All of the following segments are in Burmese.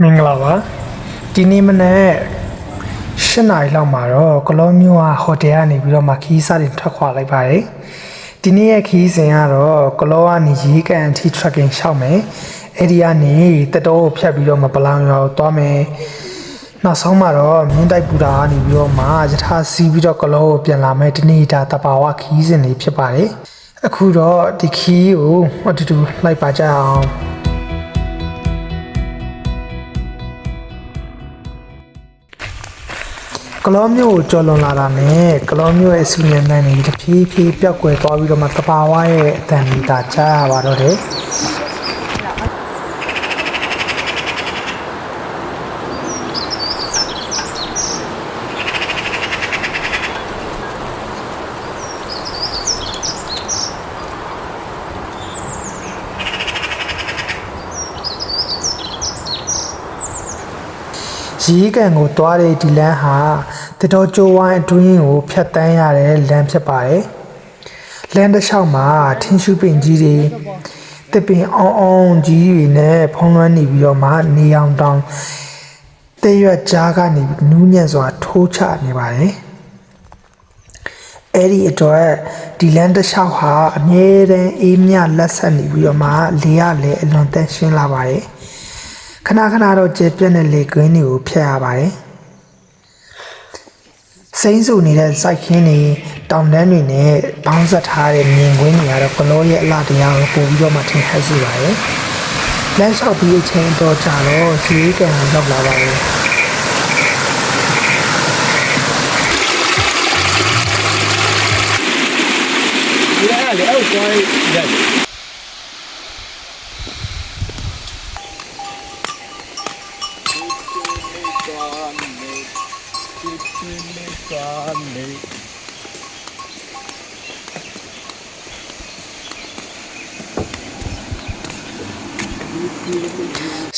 မင်္ဂလာပါဒီနေ့မနေ့8နာရီလောက်မှာတော့ကလောမျိုးဟာဟိုတယ်ကနေပြီးတော့မှခီးစားတင်ထွက်ခွာလိုက်ပါတယ်ဒီနေ့ရဲ့ခီးစဉ်ကတော့ကလောကနေရေကန်အထိ trekking ရှောက်မယ်အဲ့ဒီကနေတတော်ကိုဖြတ်ပြီးတော့မှပလောင်ရွာကိုသွားမယ်နောက်ဆုံးမှာတော့မြင်းတိုက်ပူတာကနေပြီးတော့မှယထာစီးပြီးတော့ကလောကိုပြန်လာမယ်ဒီနေ့ဒါတဘာဝခီးစဉ်လေးဖြစ်ပါတယ်အခုတော့ဒီခီးကိုအတူတူလိုက်ပါကြအောင်ကလောမျိုးကိုကြော်လွန်လာတာနဲ့ကလောမျိုးရဲ့ဆူညံတန်းတွေတဖြည်းဖြည်းပျောက်ကွယ်သွားပြီးတော့မှတဘာဝရဲ့အတန်ဒီတာကြားရပါတော့တယ်ရေကန်ကိုတွားတဲ့ဒီလမ်းဟာတတော်ကျိုးဝိုင်းအတွင်းကိုဖြတ်တန်းရတဲ့လမ်းဖြစ်ပါတယ်။လမ်းတစ်လျှောက်မှာထင်းရှူးပင်ကြီးတွေတစ်ပင်အောင်ကြီးတွေနဲ့ဖုံးလွှမ်းနေပြီးတော့မှနေအောင်တောင်တရွက်ကြားကနေနူးညံ့စွာထိုးချနေပါတယ်။အဲ့ဒီအတွက်ဒီလမ်းတစ်လျှောက်ဟာအမြဲတမ်းအေးမြလက်ဆက်နေပြီးတော့မှလေရလေအလွန်တန့်ရှင်းလာပါတယ်။ခဏခဏတော့ကျေပြက်တဲ့လေကွင်းတွေကိုဖျက်ရပါတယ်စိမ့်ဆူနေတဲ့စိုက်ခင်းတွေတောင်တန်းတွေနဲ့ပေါင်းဆက်ထားတဲ့မြင်ကွင်းတွေကတော့ကလောရဲ့အလှတရားကိုပို့ပြီးတော့မှထင်ဟပ်စေပါတယ်လမ်းလျှောက်ပြီးအချိန်တော့ကြာတော့စီးကန်ရောက်လာပါတယ်ဒီကလည်းအဲ့ကိုရတယ်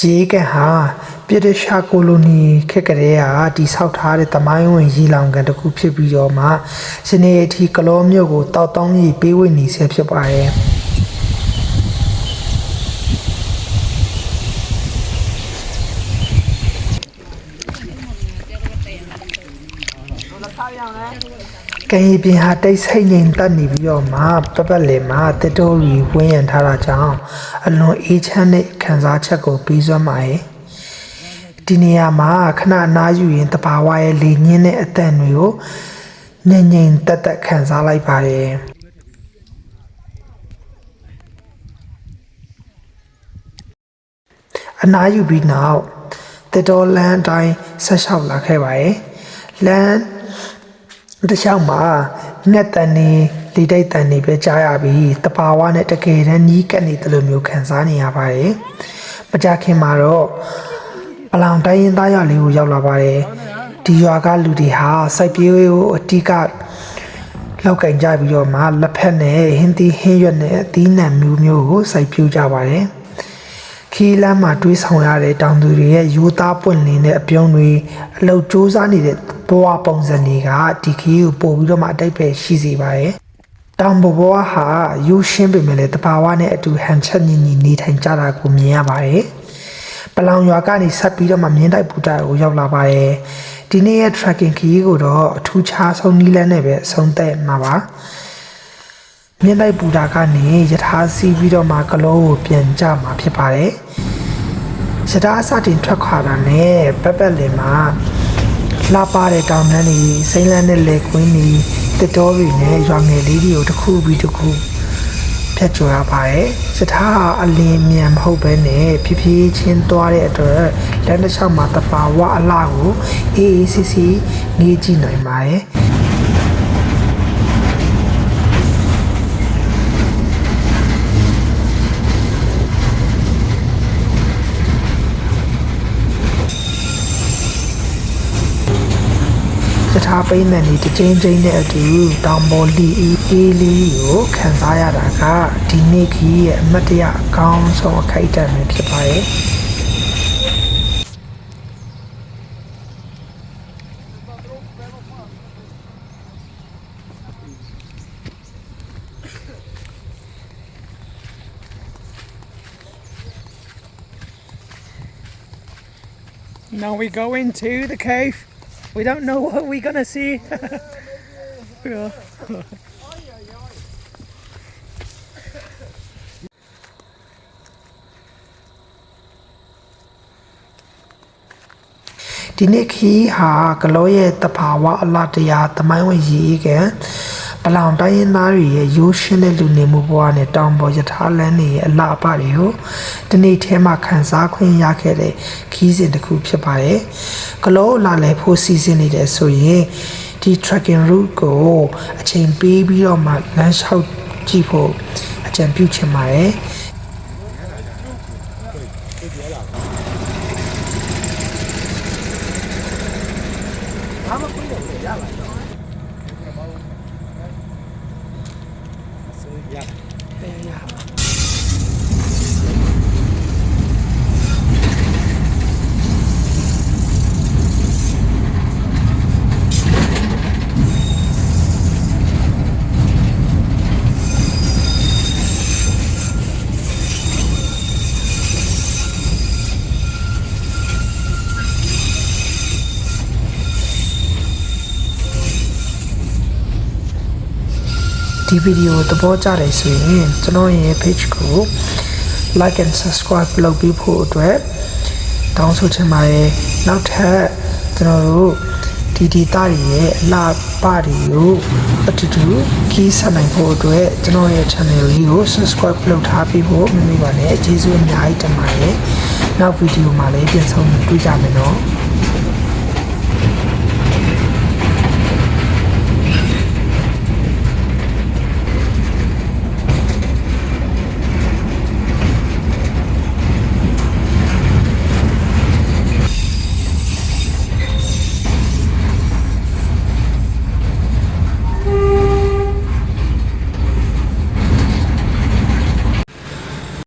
ရေကန်ဟာပြည်တရှာကိုလိုနီခက်ကလေးဟာတိဆောက်ထားတဲ့သမိုင်းဝင်ရေလောင်ကန်တစ်ခုဖြစ်ပြီးတော့မှစနေအထိကလောမြို့ကိုတောက်တောင်းရေပေးဝေနေဆဲဖြစ်ပါတယ်ကံရီပင်ဟာတိတ်ဆိတ်ငြိမ်သက်နေပြီးတော့မှပပတ်လည်မှာတတော်ရီဝင်းရံထားတာကြောင့်အလွန်အေးချမ်းတဲ့ခံစားချက်ကိုပြီးစွမ်းပါရဲ့ဒီနေရာမှာခဏအနားယူရင်တဘာဝရဲ့လေညင်းတဲ့အတန်တွေကိုငြိမ်ငြိမ်သက်သက်ခံစားလိုက်ပါတယ်အနားယူပြီးနောက်တတော်လမ်းအတိုင်းဆက်လျှောက်လာခဲ့ပါရဲ့လမ်းတခြားမှာငှက်တန်နေလေတိုက်တန်နေပဲကြားရပြီးတဘာဝနဲ့တကယ်တမ်းနီးကပ်နေတယ်လို့မျိုးခံစားနေရပါတယ်မကြခင်မှာတော့ပလောင်တိုင်းရင်းသားရွာလေးကိုရောက်လာပါတယ်ဒီရွာကလူတွေဟာစိုက်ပျိုးရေးကိုအတိကလောက်ကင်ကြပြီးတော့မှလက်ဖက်နဲ့ဟင်းသီးဟင်းရွက်နဲ့အသီးနှံမျိုးမျိုးကိုစိုက်ပျိုးကြပါတယ်ခီးလမ်းမှာတွေးဆောင်ရတဲ့တောင်သူတွေရဲ့ရိုးသားပွင့်လင်းတဲ့အပြုံးတွေအလုတ်စူးစားနေတဲ့ဘဝပုံစံတွေကဒီခီးကိုပို့ပြီးတော့မှအတိတ်ပဲရှိစေပါတယ်။တောင်ဘဝဟာရိုးရှင်းပေမဲ့လည်းတဘာဝနဲ့အတူဟန်ချက်ညီညီနေထိုင်ကြတာကိုမြင်ရပါတယ်။ပလောင်ရွာကနေဆက်ပြီးတော့မှမြင်းတိုက်ပူတာကိုရောက်လာပါတယ်။ဒီနေ့ရဲ့ trekking ခီးကိုတော့အထူးခြားဆုံးနီးလန်းနဲ့ပဲအဆုံးသတ်မှာပါ။မြင်းတိုက်ပူတာကနေယထာစီးပြီးတော့မှကလောကိုပြန်ကြမှာဖြစ်ပါတယ်ယထာစတင်ထွက်ခွာတာနဲ့ပက်လင်မှာလာပါတဲ့တောင်တန်းတွေစိမ့်လန်းတဲ့လေကွင်းတွေတစ်တော်တွေနဲ့ရွာငယ်လေးတွေကိုတစ်ခုပြီးတစ်ခုဖြတ်ကျော်ရပါတယ်ယထာအလင်းမြန်မဟုတ်ဘဲနဲ့ဖြည်းဖြည်းချင်းသွားတဲ့အတွက်လမ်းတစ်လျှောက်မှာတဘာဝအလှကိုအေးအေးဆေးဆေးငေးကြည့်နိုင်ပါတယ်တထားပိန်းတဲ့ဒီတချင်းချင်းနဲ့အတူတောင်ပေါ်လီအေးလေးကိုခံစားရတာကဒီနေ့ခီးရဲ့အမတ်တရအကောင်းဆုံးအခိုက်အတန့်ပဲဖြစ်ပါတယ် Now we go into the cave. We don't know what we're gonna see. Yeah. ဒီနေ့ခီးဟာကလောရဲ့တဘာဝအလားတရားသမိုင်းဝင်ရည်ကပလောင်တိုင်းရင်းသားတွေရဲ့ရိုးရှင်းတဲ့လူနေမှုဘဝနဲ့တောင်ပေါ်ယထာလန်းတွေရဲ့အလားအပတွေကိုဒီနေ့ထဲမှာခန်းစားခွင့်ရခဲ့တဲ့ခီးစဉ်တစ်ခုဖြစ်ပါတယ်ကလောလာလဲဖို့စီစဉ်နေတယ်ဆိုရင်ဒီ trekking route ကိုအချိန်ပေးပြီးတော့မှလမ်းလျှောက်ကြည့်ဖို့အကြံပြုချင်ပါတယ် ဒီဗီဒီယိုသဘောကျတယ်ဆိုရင်ကျွန်တော်ရဲ့ page ကို like and subscribe လုပ်ပြီးဖို့အတွက်တောင်းဆိုချင်ပါတယ်နောက်ထပ်ကျွန်တော်တို့ဒီဒေတာရဲ့အလားပါတွေကိုအတူတူခီးဆက်နိုင်ဖို့အတွက်ကျွန်တော်ရဲ့ channel လေးကို subscribe လုပ်ထားပြီးဖို့မမေ့ပါနဲ့ကျေးဇူးအများကြီးတင်ပါတယ်နောက်ဗီဒီယိုမှာလည်းပြန်ဆုံတွေ့ကြမယ်နော်